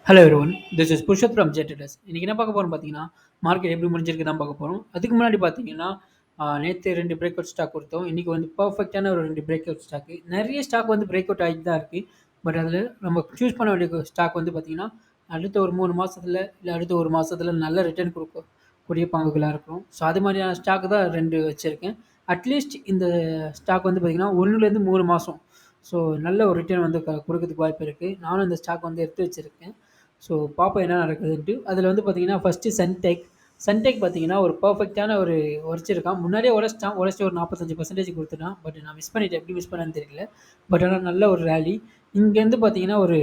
Hello everyone, this is Purushoth from ஜெட்டடஸ். இன்னைக்கு என்ன பார்க்க போறோம் பார்த்தீங்கன்னா, மார்க்கெட் எப்படி முடிஞ்சிருக்கு தான் பார்க்க போறோம். அதுக்கு முன்னாடி பார்த்தீங்கன்னா, நேத்து 2 பிரேக் அவுட் ஸ்டாக் கொடுத்தோம். இன்னைக்கு வந்து பெர்ஃபெக்ட்டான ஒரு 2 பிரேக் அவுட் ஸ்டாக்கு. நெறைய ஸ்டாக் வந்து பிரேக் அவுட் ஆகிட்டு தான் இருக்கு. பட் அதில நம்ம சூஸ் பண்ண வேண்டிய ஸ்டாக் வந்து பார்த்தீங்கன்னா, அடுத்த ஒரு 3 மாசத்துல, இல்ல அடுத்த 1 மாசத்துல நல்ல ரிட்டர்ன் குடுக்கக்கூடிய பங்குகளா இருக்கும். ஸோ அது மாதிரியான ஸ்டாக் தான் 2 வச்சிருக்கேன். அட்லீஸ்ட் இந்த ஸ்டாக் வந்து பார்த்தீங்கன்னா, 1லேருந்து 3 மாசம். ஸோ நல்ல ஒரு ரிட்டர்ன் வந்து குடுக்கறதுக்கு வாய்ப்பு இருக்கு. நானும் இந்த ஸ்டாக் வந்து எடுத்து வச்சிருக்கேன். ஸோ பார்ப்போம் என்ன நடக்குதுன்ட்டு. அதில வந்து பார்த்தீங்கன்னா, ஃபர்ஸ்ட்டு சன்டெக். சன்டெக் பார்த்தீங்கன்னா, ஒரு பெர்ஃபெக்ட்டான ஒரு உடைச்சிருக்கான். முன்னாடியே உடைச்சிட்டான். உடைச்சிட்டு ஒரு 45% குடுத்துட்டான். பட் நான் மிஸ் பண்ணிட்டேன். எப்படி மிஸ் பண்ணேன்னு தெரியல. பட் ஆனா நல்ல ஒரு ராலி. இங்கேருந்து பார்த்தீங்கன்னா, ஒரு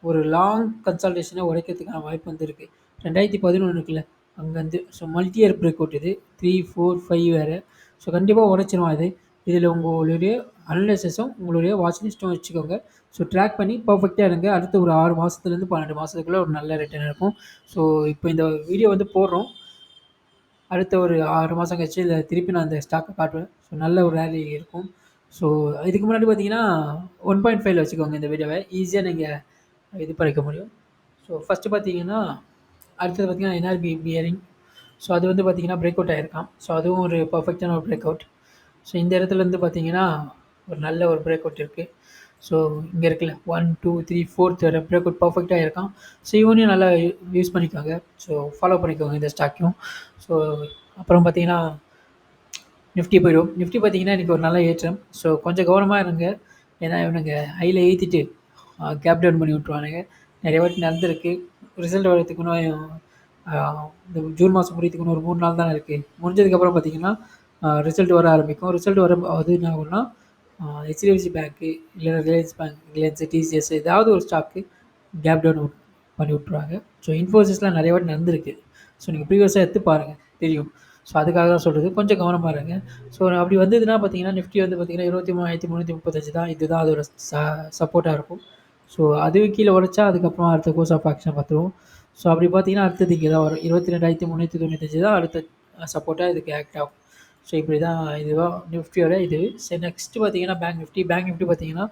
ஒரு லாங் கன்சால்டேஷன உடைக்கிறதுக்கான வாய்ப்பு வந்து இருக்கு. 2011 இருக்குல்ல, அங்கருந்து. So multi year break out இது. 3, 4, 5 வேற. ஸோ கண்டிப்பா உடைச்சிரும் அது. இதில உங்களுடைய அனலைசிஸும், உங்களுடைய வாட்ச் லிஸ்ட்டும் வச்சுக்கோங்க. ஸோ ட்ராக் பண்ணி பெர்ஃபெக்ட்டா இருங்க. அடுத்து ஒரு 6 மாசத்துலேருந்து 12 மாசத்துக்குள்ள ஒரு நல்ல ரிட்டர்ன் இருக்கும். ஸோ இப்போ இந்த வீடியோ வந்து போடுறோம். அடுத்த ஒரு 6 மாசம் கழிச்சு இதில திருப்பி நான் இந்த ஸ்டாக்க காட்டுவேன். ஸோ நல்ல ஒரு ரேலி இருக்கும். ஸோ இதுக்கு முன்னாடி பார்த்தீங்கன்னா, 1.5ல வச்சுக்கோங்க இந்த வீடியோவ. ஈஸியா நீங்க இது பண்ணிக்க முடியும். ஸோ ஃபர்ஸ்ட்டு பார்த்தீங்கன்னா, அடுத்தது பார்த்தீங்கன்னா என்ஆர்பி பியரிங். ஸோ அது வந்து பார்த்தீங்கன்னா பிரேக் அவுட் ஆயிருக்கான். ஸோ அதுவும் ஒரு பெர்ஃபெக்ட்டான ஒரு பிரேக் அவுட். ஸோ இந்த இடத்துலேருந்து பார்த்தீங்கன்னா, ஒரு நல்ல ஒரு பிரேக் அவுட் இருக்கு. ஸோ இங்கே இருக்குல்ல 1, 2, 3, 4த் வர பிரேக் அவுட் பெர்ஃபெக்ட்டாக இருக்கான். ஸோ இவனையும் நல்லா யூஸ் பண்ணிக்கோங்க. ஸோ ஃபாலோ பண்ணிக்கோங்க இந்த ஸ்டாக்கையும். ஸோ அப்புறம் பார்த்தீங்கன்னா, நிஃப்டி போயிடும். நிஃப்டி பார்த்தீங்கன்னா, இன்னைக்கு ஒரு நல்ல ஏற்றம். ஸோ கொஞ்சம் கவனமா இருங்க. ஏன்னா இவனுங்க ஹைல ஏத்திட்டு கேப் டவுன் பண்ணி விட்டுருவானுங்க. நிறைய வாட்டி நடந்திருக்கு. ரிசல்ட் வரதுக்கு இன்னும் இந்த ஜூன் மாதம் முடியறதுக்கு இன்னும் ஒரு 3 நாள் தான் இருக்கு. முடிஞ்சதுக்கப்புறம் பார்த்தீங்கன்னா, ரிசல்ட் வர ஆரம்பிக்கும். ரிசல்ட் வரும்போது என்ன ஆகும்னா, ஹெச்டிஎஃப்சி பேங்க்கு, இல்லைன்னா ரிலையன்ஸ் பேங்க், ரிலையன்ஸ், டிசிஎஸ் ஏதாவது ஒரு ஸ்டாக்கு கேப் டவுன் பண்ணி விட்டுருவாங்க. ஸோ இன்ஃபோசிஸ்லாம் நிறைய வாட்டி நடந்திருக்கு. ஸோ நீங்கள் ப்ரீவியஸாக எடுத்து பாருங்கள், தெரியும். ஸோ அதுக்காக தான் சொல்கிறது. கொஞ்சம் கவனமாக இருங்க. ஸோ அப்படி வந்ததுன்னா பார்த்தீங்கன்னா, நிஃப்டி வந்து பார்த்தீங்கன்னா 23,335 தான். இதுதான் அதோட சப்போர்ட்டாக இருக்கும். ஸோ அதுவும் கீழே உடைச்சா அதுக்கப்புறம் அடுத்த கோர்ஸ் ஆஃப் ஆக்ஷன் பார்த்துருவோம். ஸோ அப்படி பார்த்தீங்கன்னா, அடுத்தது இங்கே தான் வரும். 22,395 தான் அடுத்த சப்போர்ட்டாக இதுக்கு ஆக்ட் ஆகும். ஸோ இப்படி தான் இதுவாக நிஃப்டியோட இது. சரி, நெக்ஸ்ட்டு பார்த்தீங்கன்னா பேங்க் நிஃப்டி. பேங்க் நிஃப்டி பார்த்தீங்கன்னா,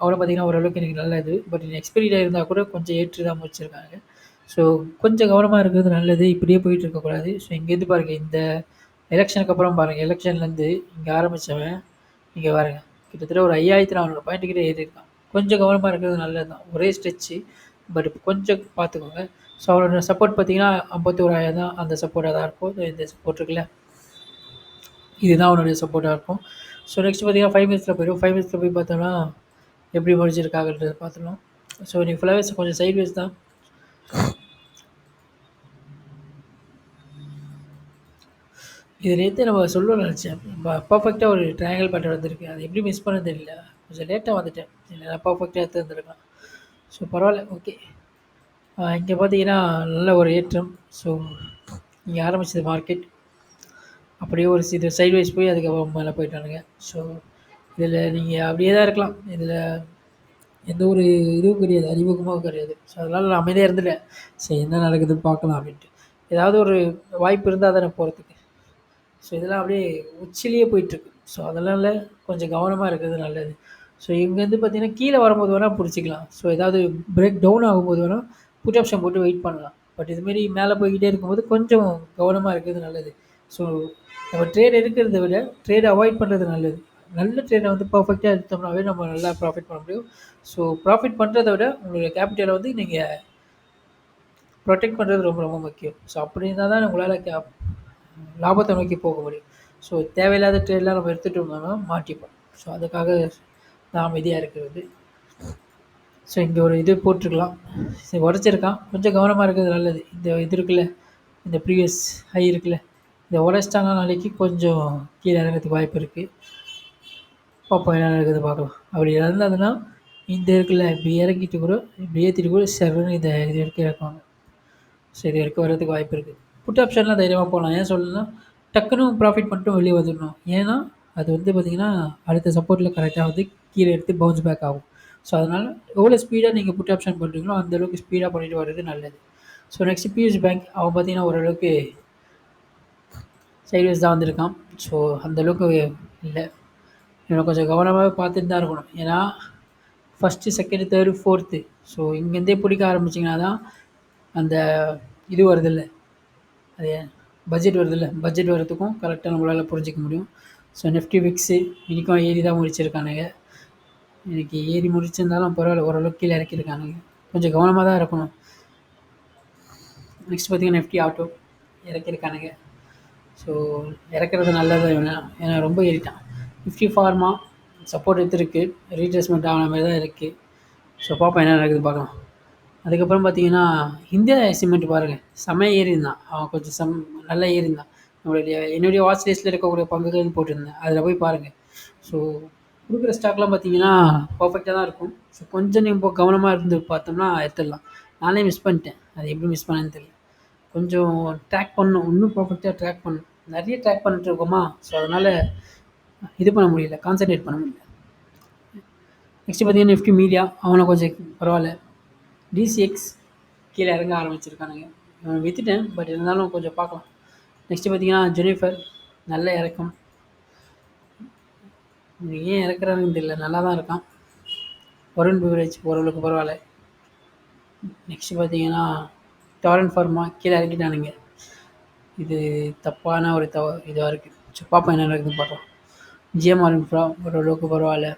அவ்வளோ பார்த்தீங்கன்னா ஓரளவுக்கு எனக்கு நல்ல இது. பட் எக்ஸ்பைரியில் இருந்தால் கூட கொஞ்சம் ஏற்று தான் முடிச்சிருக்காங்க. ஸோ கொஞ்சம் கவனமாக இருக்கிறது நல்லது. இப்படியே போயிட்டு இருக்கக்கூடாது. ஸோ இங்கேருந்து பாருங்கள், இந்த எலெக்ஷனுக்கு அப்புறம் பாருங்கள், எலெக்ஷன்லேருந்து இங்கே ஆரம்பித்தவன் இங்கே பாருங்க, கிட்டத்தட்ட ஒரு 5,400 பாயிண்ட் கிட்ட ஏறியிருக்கான். கொஞ்சம் கவனமாக இருக்கிறது நல்லது தான். ஒரே ஸ்ட்ரெச்சு. பட் கொஞ்சம் பார்த்துக்கோங்க. ஸோ அவரோட சப்போர்ட் பார்த்தீங்கன்னா 51,000 தான். அந்த சப்போர்ட்டாக தான் இருக்கும். இந்த சப்போர்ட் இருக்குல்ல, இதுதான் அவனுடைய சப்போர்ட்டாக இருக்கும். ஸோ நெக்ஸ்ட் பார்த்தீங்கன்னா 5 மினிட்ஸில் போயிடும். 5 மினிட்ஸில் போய் பார்த்தோம்னா எப்படி முடிச்சிருக்காங்கன்றத பார்த்துடலாம். ஸோ நீ ஃபுல்லாகவே கொஞ்சம் சைட்வேஸ் தான். இது நேற்று நம்ம சொல்லணும்னு நினச்சேன். பர்ஃபெக்டாக ஒரு ட்ரையாங்கிள் பேட்டர்ன் வந்திருக்கு. அது எப்படி மிஸ் பண்ண தெரியல. கொஞ்சம் லேட்டாக வந்துட்டேன். இல்லைனா பர்ஃபெக்டாக எடுத்து வந்துருக்கலாம். ஸோ பரவாயில்ல, ஓகே. இங்கே பார்த்தீங்கன்னா நல்ல ஒரு ஏற்றம். ஸோ இங்கே ஆரம்பிச்சது மார்க்கெட் அப்படியே ஒரு இது சைட்வைஸ் போய் அதுக்கப்புறம் மேலே போயிட்டானுங்க. ஸோ இதில் நீங்கள் அப்படியே தான் இருக்கலாம். இதில் எந்த ஒரு இதுவும் கிடையாது, அறிமுகமும் கிடையாது. ஸோ அதனால் நான் அமைதியாக இருந்துட்டேன். சரி, என்ன நடக்குதுன்னு பார்க்கலாம் அப்படின்ட்டு. ஏதாவது ஒரு வாய்ப்பு இருந்தால் தானே போகிறதுக்கு. ஸோ இதெல்லாம் அப்படியே உச்சிலேயே போயிட்டுருக்கு. ஸோ அதனால் கொஞ்சம் கவனமாக இருக்கிறது நல்லது. ஸோ இங்கேருந்து பார்த்தீங்கன்னா கீழே வரும்போது வேணால் பிடிச்சிக்கலாம். ஸோ ஏதாவது பிரேக் டவுன் ஆகும்போது வேணால் புட் ஆப்ஷன் போட்டு வெயிட் பண்ணலாம். பட் இதுமாரி மேலே போய்கிட்டே இருக்கும்போது கொஞ்சம் கவனமாக இருக்கிறது நல்லது. ஸோ நம்ம ட்ரேட் எடுக்கிறத விட ட்ரேடை அவாய்ட் பண்ணுறது நல்லது. நல்ல ட்ரேடை வந்து பர்ஃபெக்டாக எடுத்தோம்னாவே நம்ம நல்லா ப்ராஃபிட் பண்ண முடியும். ஸோ ப்ராஃபிட் பண்ணுறத விட உங்களுடைய கேபிட்டலை வந்து நீங்கள் ப்ரொடெக்ட் பண்ணுறது ரொம்ப ரொம்ப முக்கியம். ஸோ அப்படி இருந்தால் தான் உங்களால் லாபத்தை நோக்கி போக முடியும். ஸோ தேவையில்லாத ட்ரேட்லாம் நம்ம எடுத்துகிட்டு இருந்தோம்னா மாட்டிப்போம். ஸோ அதுக்காக நான் அமைதியாக இருக்கிறது. ஸோ இங்கே ஒரு இது போட்டிருக்கலாம். சரி, உடச்சிருக்கான். கொஞ்சம் கவனமாக இருக்கிறது நல்லது. இந்த இது இருக்குல்ல, இந்த ப்ரீவியஸ் ஹை இருக்குல்ல, இதை உடச்சிட்டாங்கன்னா நாளைக்கு கொஞ்சம் கீழே இறங்கிறதுக்கு வாய்ப்பு இருக்குது. பார்ப்போம் என்ன நடக்குது பார்க்கலாம். அப்படி இறந்ததுன்னா இந்த இருக்குல்ல, இப்படி இறங்கிட்டு கூட இப்படி ஏற்றிட்டு கூட சர்ன்னு இது வரைக்கும் இறக்குவாங்க. ஸோ இது வரைக்கும் வர்றதுக்கு வாய்ப்பு இருக்குது. புட் ஆப்ஷன்லாம் தைரியமாக போகலாம். ஏன் சொல்லணும்னா, டக்குன்னு ப்ராஃபிட் பண்ணிட்டு வெளியே வந்துடணும். ஏன்னா அது வந்து பார்த்திங்கன்னா அடுத்த சப்போர்ட்டில் கரெக்டாக வந்து கீழே எடுத்து பவுன்ஸ் பேக் ஆகும். ஸோ அதனால் எவ்வளோ ஸ்பீடாக நீங்கள் புட் ஆப்ஷன் பண்ணுறீங்களோ அந்தளவுக்கு ஸ்பீடாக பண்ணிட்டு வர்றது நல்லது. ஸோ நெக்ஸ்ட் பிஎஸ் பேங்க், அவன் பார்த்தீங்கன்னா ஓரளவுக்கு சைட்வேஸ் தான் வந்திருக்கான். ஸோ அந்தளவுக்கு இல்லை. இன்னும் கொஞ்சம் கவனமாக பார்த்துட்டு தான் இருக்கணும். ஏன்னா first, second, third, fourth. So இங்கேருந்தே பிடிக்க ஆரம்பிச்சிங்கன்னா தான் அந்த இது வருதுல்ல, அது பட்ஜெட் வருதுல்ல, பட்ஜெட் வரதுக்கும் கரெக்டாக நம்மளால புரிஞ்சிக்க முடியும். ஸோ நிஃப்டி விக்ஸு இன்றைக்கும் ஏறி தான் முடிச்சிருக்கானுங்க. இன்னைக்கு ஏறி முடிச்சிருந்தாலும் பரவாயில்ல, ஓரளவுக்கு கீழே இறக்கியிருக்கானுங்க. கொஞ்சம் கவனமாக தான் இருக்கணும். நெக்ஸ்ட் பார்த்தீங்கன்னா நிஃப்டி ஆட்டோ இறக்கியிருக்கானுங்க. ஸோ இறக்குறது நல்லது ஏன்னா ரொம்ப ஏறிட்டான். நிஃப்டி ஃபார்மா சப்போர்ட் எடுத்துருக்கு, ரீட்ரேஸ்மெண்ட் ஆன மாதிரி தான் இருக்குது. ஸோ பார்ப்போம் என்ன நடக்குது பார்க்கலாம். அதுக்கப்புறம் பார்த்தீங்கன்னா இந்தியா சிமெண்ட் பாருங்கள், செம்மையாக ஏறியிருந்தான். அவன் கொஞ்சம் நல்லா ஏறியிருந்தான். என்னுடைய வாட்ச் லிஸ்ட்டில் இருக்கக்கூடிய பங்குகள் போட்டிருந்தேன், அதில் போய் பாருங்கள். ஸோ கொடுக்குற ஸ்டாக்லாம் பார்த்தீங்கன்னா பர்ஃபெக்டாக தான் இருக்கும். ஸோ கொஞ்சம் நீங்கள் கவனமாக இருந்து பார்த்தோம்னா எடுத்துடலாம். நானே மிஸ் பண்ணிட்டேன், அது எப்படி மிஸ் பண்ணேன்னு தெரியல. கொஞ்சம் ட்ராக் பண்ணணும், இன்னும் பர்ஃபெக்டாக ட்ராக் பண்ணணும். நிறைய ட்ராக் பண்ணிட்டு இருக்கோமா, ஸோ அதனால் இது பண்ண முடியல, கான்சன்ட்ரேட் பண்ண முடியல. நெக்ஸ்ட்டு பார்த்தீங்கன்னா நிஃப்டி மீடியா, அவனை கொஞ்சம் பரவாயில்ல. டிசிஎக்ஸ் கீழே இறங்க ஆரம்பிச்சிருக்கானுங்க. விற்றுட்டேன், பட் இருந்தாலும் கொஞ்சம் பார்க்கலாம். நெக்ஸ்ட்டு பார்த்தீங்கன்னா ஜெனிஃபர் நல்ல இறக்கம். ஏன் இறக்குறாங்கன்னு தெரியல, நல்லா தான் இருக்கான். வருண் பிவரேஜ் ஓரளவுக்கு பரவாயில்ல. நெக்ஸ்ட்டு பார்த்தீங்கன்னா டாரன் ஃபார்மா கீழே இறக்கிட்டானுங்க. இது தப்பான ஒரு இதாக இருக்குது. ஸோ பார்ப்போம் என்ன நடக்குதுன்னு பார்ப்போம். ஜிஎம்ஆர் இன்ஃப்ரா ஓரளவுக்கு பரவாயில்ல.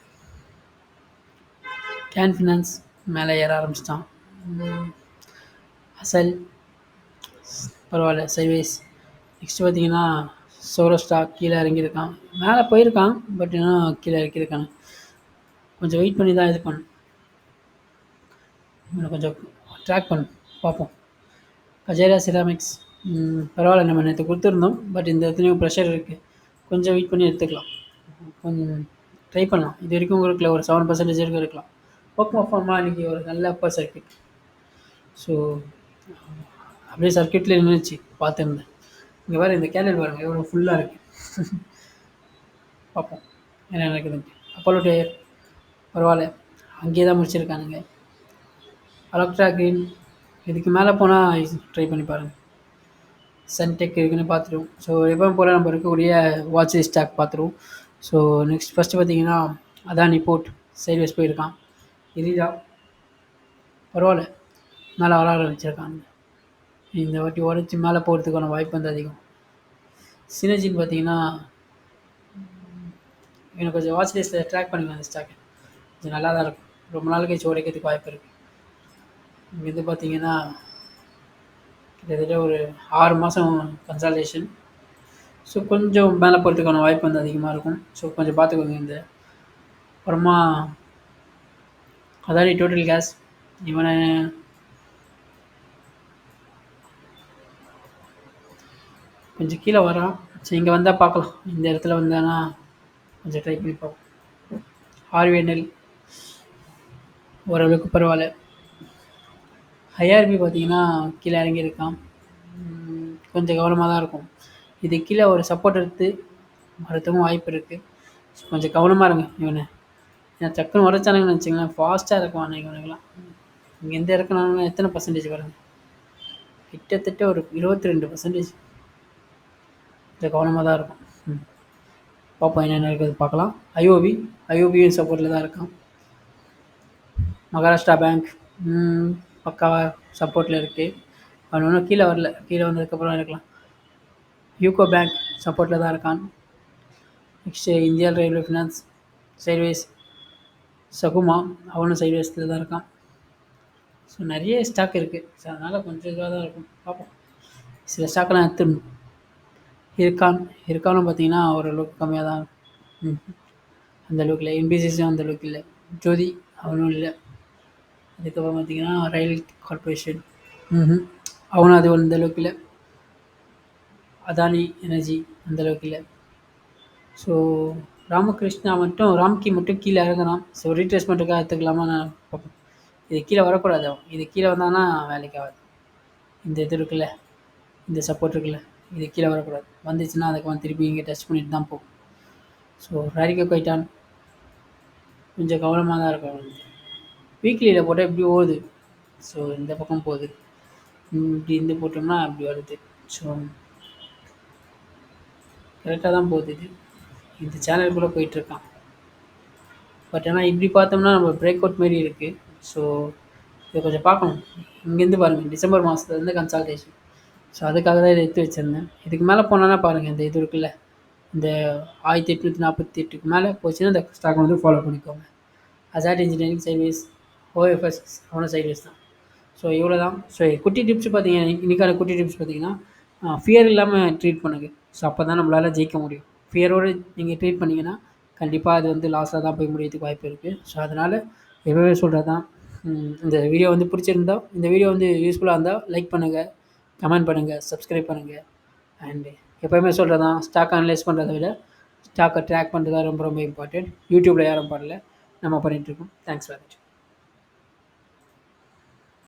கேன் ஃபினான்ஸ் மேலே ஏற ஆரம்பிச்சிட்டான். அசல் பரவாயில்ல, சைவேஸ். நெக்ஸ்ட்டு பார்த்தீங்கன்னா சோரோஸ்டா கீழே இறங்கியிருக்கான். மேலே போயிருக்கான், பட் இன்னும் கீழே இறக்கியிருக்காங்க. கொஞ்சம் வெயிட் பண்ணி தான் இது பண்ணு, கொஞ்சம் ட்ராக் பண்ணு, பார்ப்போம். கஜேரா சிராமிக்ஸ் பரவாயில்ல, நம்ம நேற்று கொடுத்துருந்தோம், பட் இந்த இடத்துலையும் ப்ரெஷர் இருக்குது. கொஞ்சம் வெயிட் பண்ணி எடுத்துக்கலாம், கொஞ்சம் ட்ரை பண்ணலாம். இது வரைக்கும் இருக்கல, ஒரு 7% வரைக்கும் இருக்கலாம். ஓப்பன் ஃபார்மா இன்றைக்கி ஒரு நல்ல அப்பர் சர்க்கியூட். ஸோ அப்படியே சர்க்கியூட்டில் நின்றுச்சு, பார்த்துருந்தேன். இங்கே வேறு இந்த கேண்டல் பாருங்கள் எவ்வளோ ஃபுல்லாக இருக்குது. பார்ப்போம் என்ன நடக்குதுன்ட்டு. அப்போலோ டயர் பரவாயில்ல, அங்கேயே தான் முடிச்சிருக்கானுங்க. அலக்ட்ரா க்ரீன் இதுக்கு மேலே போனால் ட்ரை பண்ணி பாருங்கள். சன்டெக் இருக்குன்னு பார்த்துருவோம். ஸோ எப்போ போல் நம்ம இருக்கக்கூடிய வாட்ச் ஸ்டாக் பார்த்துருவோம். ஸோ நெக்ஸ்ட் ஃபஸ்ட்டு பார்த்தீங்கன்னா அதானி போர்ட் சைட்வேஸ் போயிருக்கான். இரிடா பரவாயில்ல, மேலே வர ஆரம்பிச்சிருக்காங்க. இந்த வாட்டி உடச்சி மேலே போகிறதுக்கான வாய்ப்பு வந்து அதிகம். சினர்ஜின்னு பார்த்தீங்கன்னா எனக்கு கொஞ்சம் வாட்ச் லிஸ்ட்டில் ட்ராக் பண்ணுவேன். அந்த ஸ்டாக் கொஞ்சம் நல்லா தான் இருக்கும், ரொம்ப நாள் கழிச்சு உடைக்கிறதுக்கு வாய்ப்பு இருக்குது. இங்கேருந்து பார்த்தீங்கன்னா கிட்டத்தட்ட ஒரு 6 மாதம் கன்சால்டேஷன். ஸோ கொஞ்சம் மேலே போகிறதுக்கான வாய்ப்பு வந்து அதிகமாக இருக்கும். ஸோ கொஞ்சம் பார்த்துக்கோங்க. இந்த அப்புறமா அதானி டோட்டல் கேஸ் இவனை கொஞ்சம் கீழே வரான். ஸோ இங்கே வந்தால் பார்க்கலாம், இந்த இடத்துல வந்தானா கொஞ்சம் ட்ரை பண்ணி பார்ப்போம். ஆர்விஎன்எல் ஓரளவுக்கு பரவாயில்ல. ஐஆர்பி பார்த்தீங்கன்னா கீழே இறங்கியிருக்கான், கொஞ்சம் கவனமாக தான் இருக்கும். இது கீழே ஒரு சப்போர்ட் எடுத்து வரத்துக்கும் வாய்ப்பு இருக்குது. ஸோ கொஞ்சம் கவனமாக இருங்க. இவனை ஏன்னா டக்குன்னு உரைச்சானுங்கன்னு வச்சுங்களேன், ஃபாஸ்ட்டாக இருக்குவானே இவனுங்களாம். இங்கே எந்த இறக்குனாங்கன்னா எத்தனை பர்சன்டேஜ் பாருங்கள், கிட்டத்தட்ட ஒரு 22%. கொஞ்சம் கவனமாக தான் இருக்கும். பார்ப்போம் என்ன இருக்குது பார்க்கலாம். ஐஓபியும் சப்போர்ட்டில் தான் இருக்கான். மகாராஷ்டிரா பேங்க் பக்காவாக சப்போர்ட்டில் இருக்குது. அவன் ஒன்றும் கீழே வரல, கீழே வந்ததுக்கப்புறம் இருக்கலாம். யூகோ பேங்க் சப்போர்ட்டில் தான் இருக்கான். Next India railway finance sideways. சகுமா அவனும் சைட்வேஸில் தான் இருக்கான். ஸோ நிறைய ஸ்டாக் இருக்குது. ஸோ அதனால் கொஞ்சம் இதுவாக தான் இருக்கும், பார்ப்போம். சில ஸ்டாக்கெலாம் எடுத்துடணும். இருக்கானும் பார்த்தீங்கன்னா ஓரளவுக்கு கம்மியாக தான் அந்தளவுக்கு இல்லை. என்பிசிஸும் அந்தளவுக்கு இல்லை. ஜோதி அவனும் இல்லை. அதுக்கப்புறம் பார்த்தீங்கன்னா ரயில் கார்பரேஷன் அவனும் அது அந்தளவுக்கு இல்லை. அதானி எனர்ஜி அந்தளவுக்கு இல்லை. ஸோ ராமகிருஷ்ணா மட்டும் ராம்கி மட்டும் கீழே இறங்குறான். ஸோ ரீட்ரேஸ்மெண்ட்டுக்காக எடுத்துக்கலாமா நான் பார்ப்போம். இது கீழே வரக்கூடாது, அவன் இது கீழே வந்தானா வேலைக்கு ஆகாது. இந்த இது இருக்குல்ல, இந்த சப்போர்ட் இருக்குல்ல, இது கீழே வரக்கூடாது. வந்துச்சுன்னா அதுக்கு வந்து திருப்பி இங்கே டச் பண்ணிட்டு தான் போகும். ஸோ ராரிகா போயிட்டான், கொஞ்சம் கவனமாக தான் இருக்கும். வீக்லியில் போட்டால் இப்படி ஓடுது, ஸோ இந்த பக்கம் போகுது. இப்படி இருந்து போட்டோம்னா அப்படி வருது. ஸோ கரெக்டாக தான் போகுது. இது இந்த சேனலுக்குள்ளே போயிட்டுருக்கான். பட் ஆனா இப்படி பார்த்தோம்னா நம்ம பிரேக் அவுட் மாரி இருக்குது. ஸோ இத கொஞ்சம் பார்க்கணும். இங்கேருந்து பாருங்க டிசம்பர் மாசத்துலருந்து கன்சால்டேஷன். ஸோ அதுக்காக தான் இத எடுத்து வச்சிருந்தேன். இதுக்கு மேல போனோம்னா பாருங்க இந்த இது இருக்குல்ல, இந்த 1848க்கு மேல போச்சுன்னா இந்த ஸ்டாக் வந்து ஃபாலோ பண்ணிக்கோங்க. அசாட் இன்ஜினியரிங் சைட்வேஸ், ஓஎஃப்எஸ் அவனும் சைட்வேஸ் தான். ஸோ இவ்வளோ தான். ஸோ குட்டி டிப்ஸ் பார்த்தீங்கன்னா இன்னைக்கான குட்டி டிப்ஸ் பார்த்தீங்கன்னா, ஃபியர் இல்லாமல் ட்ரீட் பண்ணுங்க. ஸோ அப்போ தான் நம்மளால ஜெயிக்க முடியும். ஃபியரோடு நீங்கள் ட்ரீட் பண்ணீங்கன்னா, கண்டிப்பா அது வந்து லாஸா தான் போய் முடியறதுக்கு வாய்ப்பு இருக்கு. ஸோ அதனால எப்பவுமே சொல்றது தான். இந்த வீடியோ வந்து பிடிச்சிருந்தா, இந்த வீடியோ வந்து யூஸ்ஃபுல்லா இருந்தா லைக் பண்ணுங்க, கமெண்ட் பண்ணுங்க, சப்ஸ்கிரைப் பண்ணுங்க. அண்ட் எப்பவுமே சொல்றது தான், ஸ்டாக் அனலைஸ் பண்ணுறத விட ஸ்டாக்கை ட்ராக் பண்ணுறது தான் ரொம்ப ரொம்ப இம்பார்ட்டன்ட். யூடியூப்ல யாரும் பண்ணல, நம்ம பண்ணிட்டு இருக்கோம். Thanks for it.